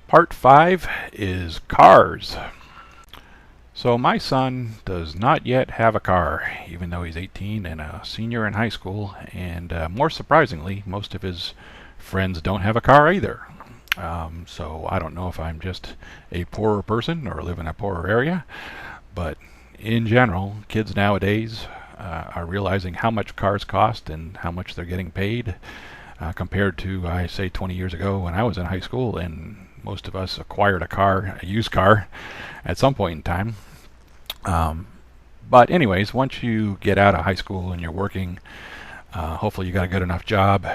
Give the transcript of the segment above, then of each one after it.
Part 5 is cars. So my son does not yet have a car, even though he's 18 and a senior in high school, and more surprisingly, most of his friends don't have a car either. So I don't know if I'm just a poorer person or live in a poorer area, but in general, kids nowadays are realizing how much cars cost and how much they're getting paid compared to, I say, 20 years ago when I was in high school, and most of us acquired a car, a used car, at some point in time. Um, but anyways, once you get out of high school and you're working, hopefully you got a good enough job,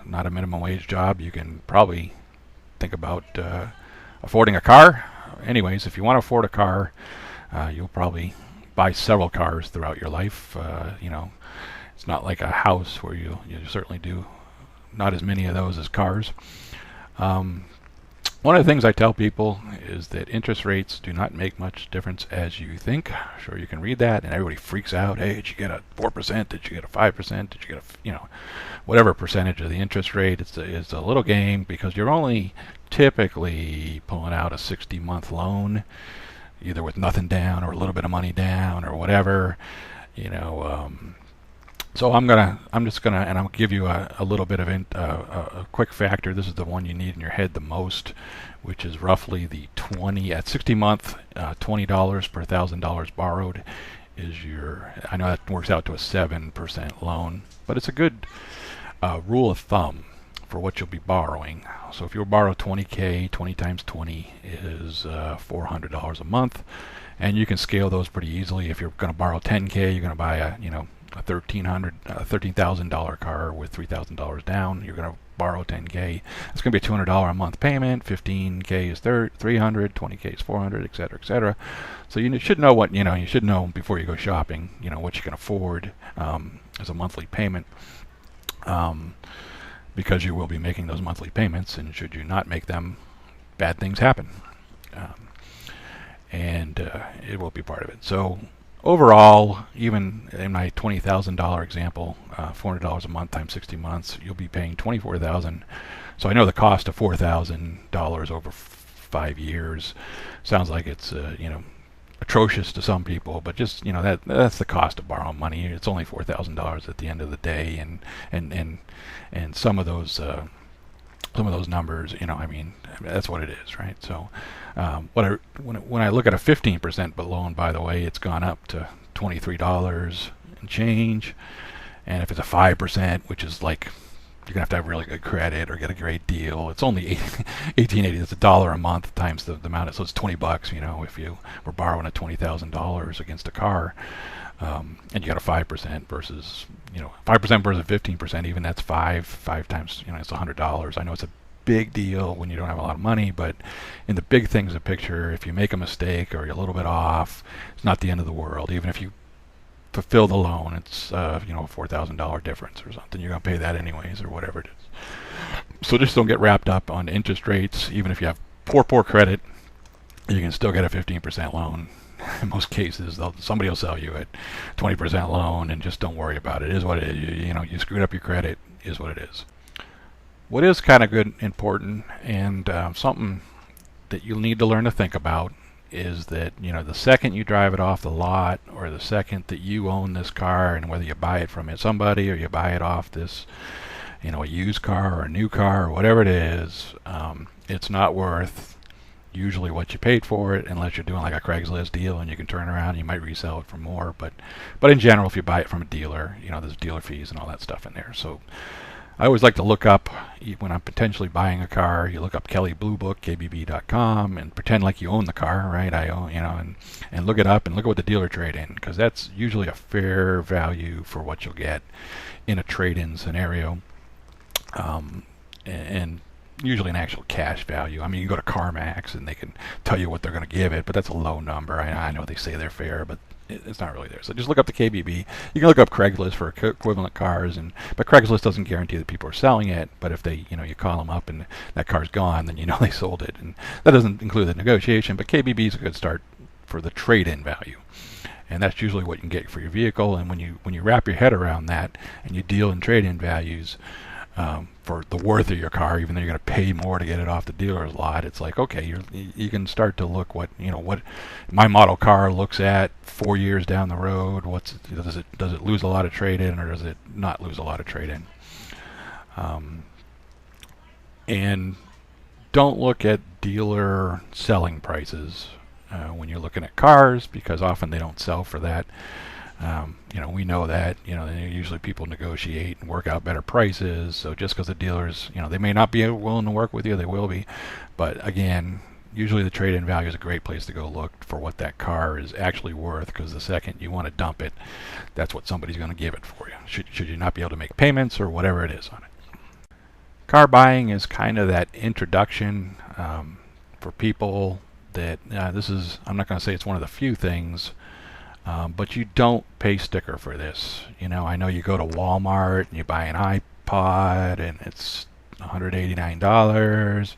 not a minimum wage job. You can probably think about affording a car. Anyways, if you want to afford a car, you'll probably buy several cars throughout your life. It's not like a house where you certainly do not as many of those as cars. Um, One of the things I tell people is that interest rates do not make much difference as you think. Sure, you can read that, and everybody freaks out. Hey, did you get a 4%? Did you get a 5%? Did you get whatever percentage of the interest rate? It's a little game because you're only typically pulling out a 60-month loan, either with nothing down or a little bit of money down or whatever. You know, so I'm just gonna, and I'll give you a little bit of a quick factor. This is the one you need in your head the most, which is roughly the 20 at 60-month, $20 per $1,000 borrowed is your. I know that works out to a 7% loan, but it's a good rule of thumb for what you'll be borrowing. So if you'll borrow 20K, 20 times 20 is $400 a month, and you can scale those pretty easily. If you're going to borrow 10K, you're going to buy a $13,000 car with $3,000 down. You're going to borrow 10K. It's going to be a $200 a month payment. 15K is 300, 20K is 400, etc., etc. So you should know what you should know before you go shopping. What you can afford as a monthly payment, because you will be making those monthly payments. And should you not make them, bad things happen, and it will be part of it. So overall, even in my $20,000 example, $400 a month times 60 months, you'll be paying $24,000. So I know the cost of $4,000 over 5 years sounds like it's atrocious to some people, but just that's the cost of borrowing money. It's only $4,000 at the end of the day, and some of those numbers, that's what it is, right? So, when I look at a 15% loan, by the way, it's gone up to $23 and change. And if it's a 5%, which is like you're gonna have to have really good credit or get a great deal, it's only $18.80. That's $1 a month times the amount. So it's $20. If you were borrowing a $20,000 against a car. And you got a 5% versus 5% versus 15%. Even that's five times it's $100. I know it's a big deal when you don't have a lot of money, but in the big things of picture, if you make a mistake or you're a little bit off, it's not the end of the world. Even if you fulfill the loan, it's a $4,000 difference or something. You're gonna pay that anyways or whatever it is. So just don't get wrapped up on interest rates. Even if you have poor credit, you can still get a 15% loan. In most cases, somebody will sell you a 20% loan, and just don't worry about it. It is what it is. You screwed up your credit. Is what it is. What is kind of good, important, and something that you'll need to learn to think about is that the second you drive it off the lot, or the second that you own this car, and whether you buy it from somebody or you buy it off this, a used car or a new car or whatever it is, it's not worth usually what you paid for it, unless you're doing like a Craigslist deal and you can turn around and you might resell it for more. But in general, if you buy it from a dealer, there's dealer fees and all that stuff in there. So I always like to look up, when I'm potentially buying a car, you look up Kelley Blue Book, KBB.com, and pretend like you own the car, right? I own, and look it up and look at what the dealer trade in, because that's usually a fair value for what you'll get in a trade-in scenario. And usually an actual cash value. You go to CarMax and they can tell you what they're going to give it, but that's a low number. I know they say they're fair, but it's not really there. So just look up the KBB. You can look up Craigslist for equivalent cars, but Craigslist doesn't guarantee that people are selling it. But if they, you call them up and that car's gone, then they sold it, and that doesn't include the negotiation. But KBB is a good start for the trade-in value, and that's usually what you can get for your vehicle. And when you wrap your head around that and you deal in trade-in values, for the worth of your car, even though you're going to pay more to get it off the dealer's lot. It's like, okay, you can start to look what my model car looks at 4 years down the road. Does it lose a lot of trade-in, or does it not lose a lot of trade-in? And don't look at dealer selling prices when you're looking at cars, because often they don't sell for that. We know that, usually people negotiate and work out better prices. So just because the dealers, they may not be willing to work with you, they will be. But again, usually the trade-in value is a great place to go look for what that car is actually worth, because the second you want to dump it, that's what somebody's going to give it for you. Should you not be able to make payments or whatever it is on it. Car buying is kind of that introduction for people that I'm not going to say it's one of the few things, but you don't pay sticker for this. I know you go to Walmart and you buy an iPod and it's $189,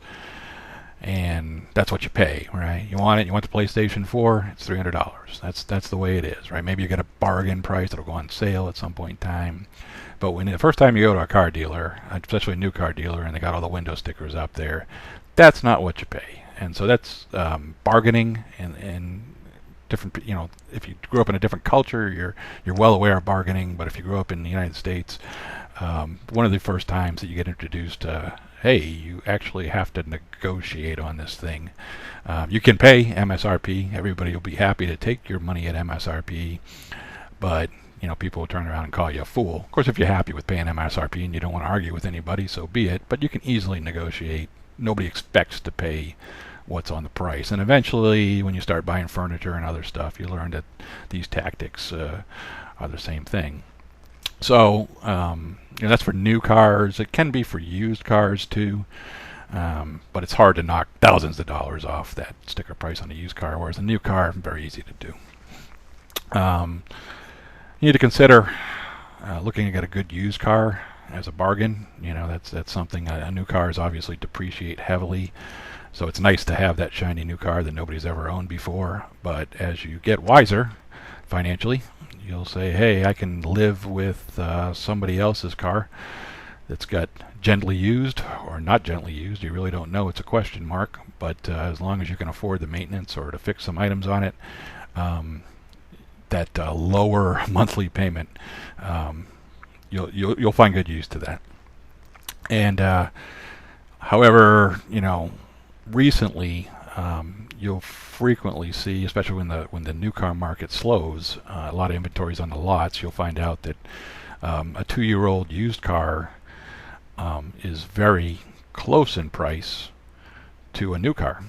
and that's what you pay, right? You want the PlayStation 4, it's $300. That's the way it is, right? Maybe you get a bargain price that'll go on sale at some point in time. But when the first time you go to a car dealer, especially a new car dealer, and they got all the window stickers up there, that's not what you pay. And so that's bargaining, and different. If you grew up in a different culture, you're well aware of bargaining. But if you grew up in the United States, one of the first times that you get introduced to, hey, you actually have to negotiate on this thing. You can pay MSRP. Everybody will be happy to take your money at MSRP, but people will turn around and call you a fool. Of course, if you're happy with paying MSRP and you don't want to argue with anybody, so be it. But you can easily negotiate. Nobody expects to pay what's on the price. And eventually, when you start buying furniture and other stuff, you learn that these tactics are the same thing. So that's for new cars. It can be for used cars too. But it's hard to knock thousands of dollars off that sticker price on a used car, whereas a new car, very easy to do. You need to consider looking at a good used car as a bargain. That's something. A new cars obviously depreciate heavily, so it's nice to have that shiny new car that nobody's ever owned before. But as you get wiser financially, you'll say, hey, I can live with somebody else's car that's got gently used or not gently used. You really don't know. It's a question mark. But as long as you can afford the maintenance or to fix some items on it, that lower monthly payment, you'll find good use to that. And however, recently you'll frequently see, especially when the new car market slows, a lot of inventories on the lots. You'll find out that a 2-year-old used car is very close in price to a new car.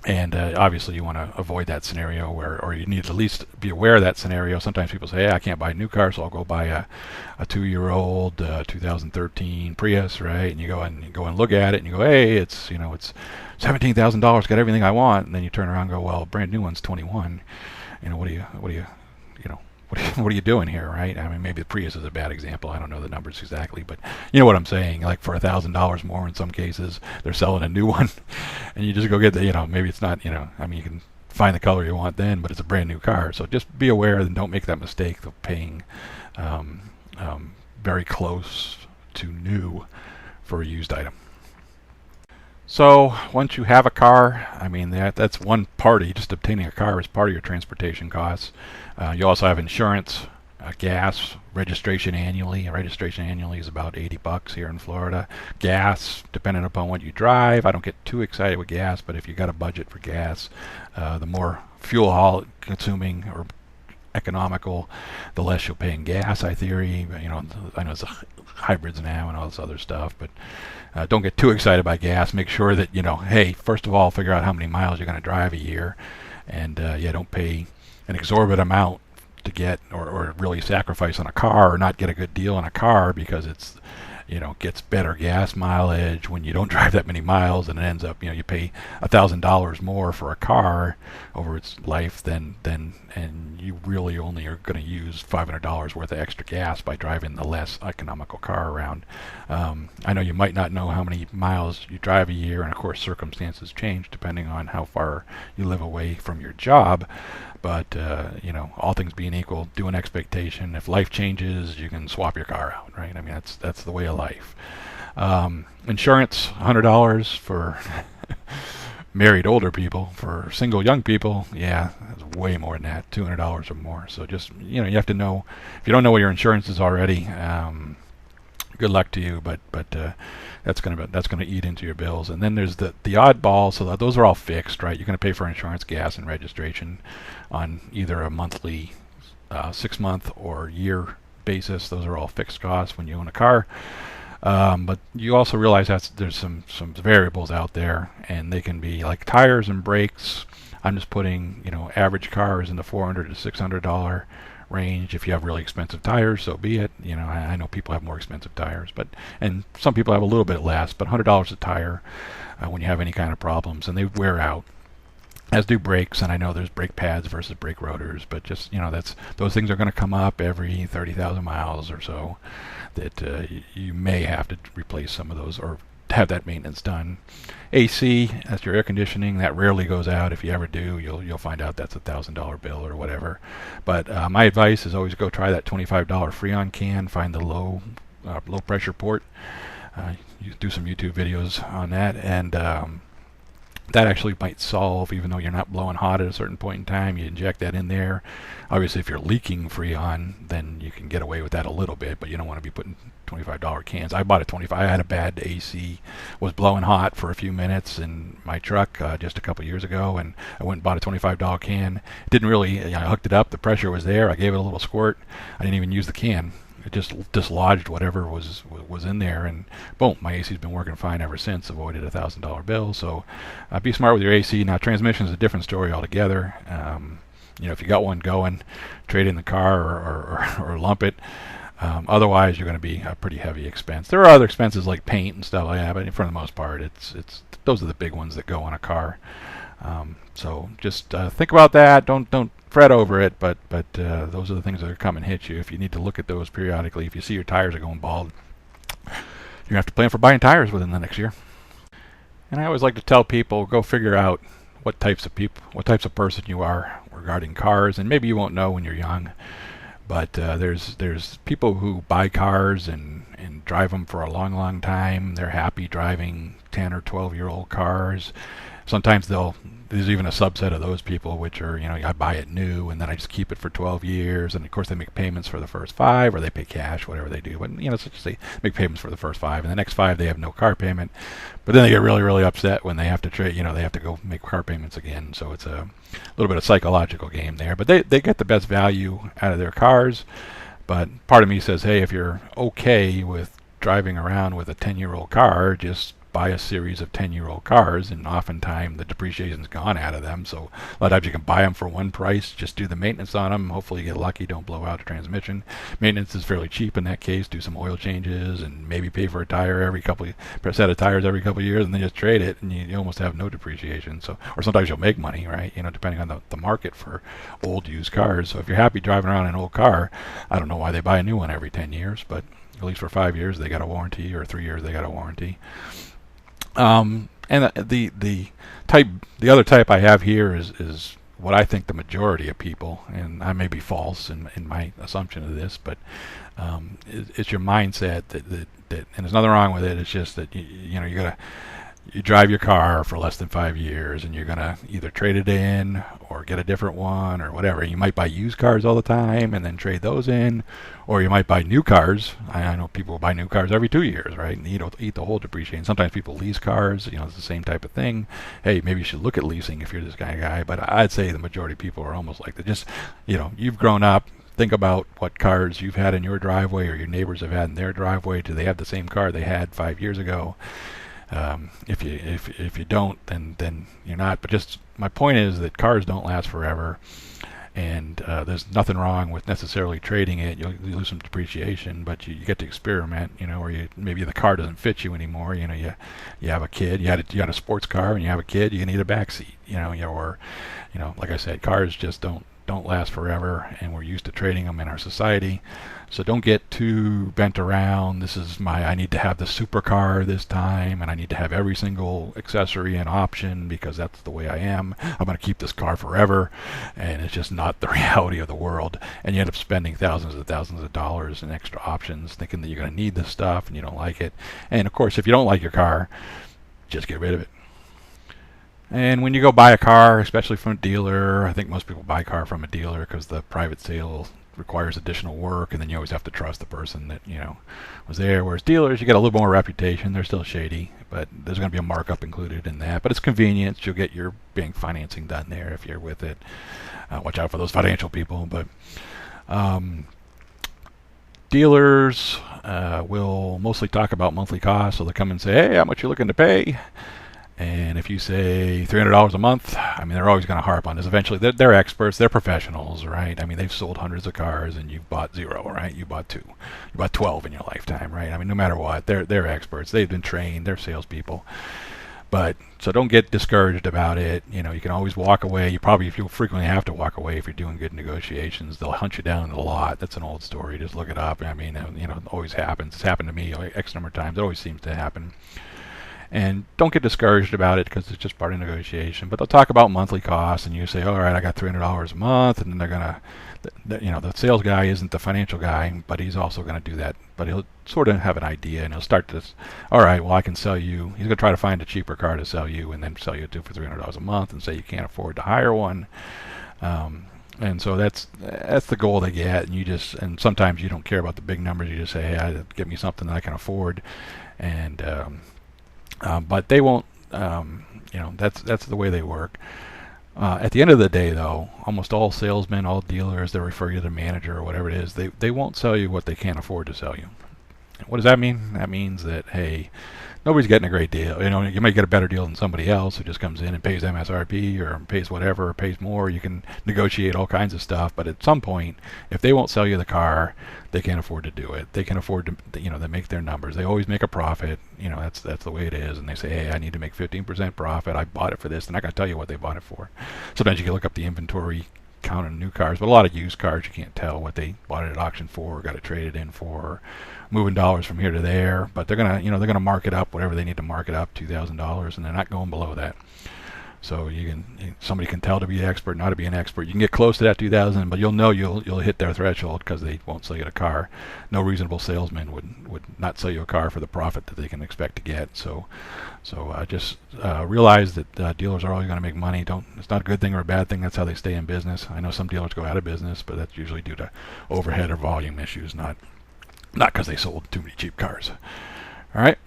And obviously you want to avoid that scenario, or you need to at least be aware of that scenario. Sometimes people say, hey, I can't buy a new car, so I'll go buy a 2-year-old 2013 Prius, right? And you go and look at it, and you go, hey, it's $17,000, got everything I want. And then you turn around and go, well, brand new one's 21. What are you doing here, right? I mean, maybe the Prius is a bad example. I don't know the numbers exactly, but you know what I'm saying. Like for $1,000 more in some cases, they're selling a new one, and you just go get the, maybe it's not, I mean, you can find the color you want then, but it's a brand new car. So just be aware and don't make that mistake of paying very close to new for a used item. So once you have a car, I mean, that's one party. Just obtaining a car is part of your transportation costs. You also have insurance, gas, registration annually. Registration annually is about $80 here in Florida. Gas, depending upon what you drive. I don't get too excited with gas, but if you got a budget for gas, the more fuel consuming or economical, the less you'll pay in gas, I theory. I know it's hybrids now and all this other stuff, but don't get too excited by gas. Make sure that, hey, first of all, figure out how many miles you're going to drive a year, and don't pay an exorbitant amount to get or really sacrifice on a car or not get a good deal on a car because it's gets better gas mileage when you don't drive that many miles, and it ends up you pay $1,000 more for a car over its life than and you really only are going to use $500 worth of extra gas by driving the less economical car around. I know you might not know how many miles you drive a year, and of course circumstances change depending on how far you live away from your job. But all things being equal, do an expectation. If life changes, you can swap your car out, right? I mean, that's the way of life. Insurance, $100 for married older people. For single young people, yeah, it's way more than that, $200 or more. So just, you have to know. If you don't know what your insurance is already, good luck to you. But that's gonna eat into your bills. And then there's the oddball. So those are all fixed, right? You're gonna pay for insurance, gas, and registration on either a monthly, 6-month or year basis. Those are all fixed costs when you own a car. But you also realize that there's some variables out there, and they can be like tires and brakes. I'm just putting, average cars in the $400 to $600 range. If you have really expensive tires, so be it. I know people have more expensive tires, and some people have a little bit less, but $100 a tire when you have any kind of problems, and they wear out. As do brakes, and I know there's brake pads versus brake rotors, but just, those things are going to come up every 30,000 miles or so, that you may have to replace some of those or have that maintenance done. AC, that's your air conditioning, that rarely goes out. If you ever do, you'll find out that's $1,000 bill or whatever. But my advice is always go try that $25 Freon can, find the low pressure port. You do some YouTube videos on that, and that actually might solve, even though you're not blowing hot at a certain point in time. You inject that in there. Obviously, if you're leaking Freon, then you can get away with that a little bit, but you don't want to be putting $25 cans. I bought a 25. I had a bad AC, was blowing hot for a few minutes in my truck just a couple years ago, and I went and bought a $25 can. It didn't really, I hooked it up. The pressure was there. I gave it a little squirt. I didn't even use the can. It just dislodged whatever was in there, and boom, my AC's been working fine ever since. Avoided $1,000 bill. So be smart with your AC. Now, transmission is a different story altogether. If you got one going, trade in the car or lump it. Otherwise, you're going to be a pretty heavy expense. There are other expenses like paint and stuff like that, but for the most part, it's those are the big ones that go on a car. So just think about that. Don't fret over it, but those are the things that are come and hit you. If you need to look at those periodically, if you see your tires are going bald, you're gonna have to plan for buying tires within the next year. And I always like to tell people, go figure out what types of person you are regarding cars. And maybe you won't know when you're young, but there's people who buy cars and drive them for a long time. They're happy driving 10 or 12-year-old cars. Sometimes there's even a subset of those people which are, I buy it new and then I just keep it for 12 years, and of course they make payments for the first 5, or they pay cash, whatever they do. But so just they make payments for the first 5, and the next 5 they have no car payment. But then they get really, really upset when they have to trade. They have to go make car payments again. So it's a little bit of psychological game there. But they get the best value out of their cars. But part of me says, hey, if you're okay with driving around with a 10-year-old car, just buy a series of 10-year-old cars, and oftentimes the depreciation's gone out of them. So a lot of times you can buy them for one price, just do the maintenance on them. Hopefully you get lucky, don't blow out a transmission. Maintenance is fairly cheap in that case. Do some oil changes and maybe pay for a tire set of tires every couple of years, and then just trade it, and you almost have no depreciation. So, or sometimes you'll make money, right? Depending on the market for old used cars. So if you're happy driving around an old car, I don't know why they buy a new one every 10 years, but at least for 5 years they got a warranty, or 3 years they got a warranty. And the other type I have here is what I think the majority of people, and I may be false in my assumption of this, but it's your mindset that and there's nothing wrong with it. It's just that you drive your car for less than 5 years, and you're gonna either trade it in or get a different one or whatever. You might buy used cars all the time and then trade those in, or you might buy new cars. I know people buy new cars every 2 years, right? And eat the whole depreciation. Sometimes people lease cars. It's the same type of thing. Hey, maybe you should look at leasing if you're this kind of guy. But I'd say the majority of people are almost like that. Just you've grown up. Think about what cars you've had in your driveway or your neighbors have had in their driveway. Do they have the same car they had 5 years ago? If you don't, then you're not. But just my point is that cars don't last forever, and there's nothing wrong with necessarily trading it. You'll lose some depreciation, but you get to experiment. Or maybe the car doesn't fit you anymore. You have a kid. You had a sports car, and you have a kid. You need a back seat. Or like I said, cars just don't don't last forever, and we're used to trading them in our society. So don't get too bent around. I need to have the supercar this time, and I need to have every single accessory and option because that's the way I am. I'm going to keep this car forever, and it's just not the reality of the world. And you end up spending thousands of dollars in extra options, thinking that you're going to need this stuff, and you don't like it. And of course, if you don't like your car, just get rid of it. And when you go buy a car, especially from a dealer, I think most people buy a car from a dealer because the private sale requires additional work, and then you always have to trust the person that was there. Whereas dealers, you get a little more reputation. They're still shady, but there's going to be a markup included in that. But it's convenience. You'll get your bank financing done there if you're with it. Watch out for those financial people. But dealers will mostly talk about monthly costs, so they'll come and say, "Hey, how much you looking to pay?" And if you say $300 a month, I mean, they're always going to harp on this. Eventually, they're experts, they're professionals, right? I mean, they've sold hundreds of cars, and you've bought 0, right? You bought 2, you bought 12 in your lifetime, right? I mean, no matter what, they're experts. They've been trained. They're salespeople. But so don't get discouraged about it. You can always walk away. You'll frequently have to walk away if you're doing good negotiations. They'll hunt you down a lot. That's an old story. Just look it up. I mean, it always happens. It's happened to me X number of times. It always seems to happen. And don't get discouraged about it because it's just part of negotiation. But they'll talk about monthly costs, and you say, all right, I got $300 a month, and then they're going to, the sales guy isn't the financial guy, but he's also going to do that. But he'll sort of have an idea, and he'll start this, all right, well, I can sell you. He's going to try to find a cheaper car to sell you, and then sell you for $300 a month and say you can't afford to hire one. And so that's the goal they get. And sometimes you don't care about the big numbers. You just say, hey, get me something that I can afford. And but they won't, that's the way they work. At the end of the day, though, almost all salesmen, all dealers, they refer you to the manager or whatever it is. They won't sell you what they can't afford to sell you. What does that mean? That means that, hey, nobody's getting a great deal. You may get a better deal than somebody else who just comes in and pays MSRP or pays whatever or pays more. You can negotiate all kinds of stuff, but at some point, if they won't sell you the car, they can't afford to do it. They can afford to, they make their numbers. They always make a profit. That's the way it is. And they say, hey, I need to make 15% profit. I bought it for this. They're not going to tell you what they bought it for. Sometimes you can look up the inventory count on new cars, but a lot of used cars, you can't tell what they bought it at auction for or got it traded in for, or moving dollars from here to there. But they're gonna mark it up whatever they need to mark it up, $2,000, and they're not going below that. So somebody can tell to be an expert, not to be an expert. You can get close to that 2,000, but you'll hit their threshold because they won't sell you the car. No reasonable salesman would not sell you a car for the profit that they can expect to get. So just realize that dealers are always going to make money. It's not a good thing or a bad thing. That's how they stay in business. I know some dealers go out of business, but that's usually due to overhead or volume issues, not because they sold too many cheap cars. All right.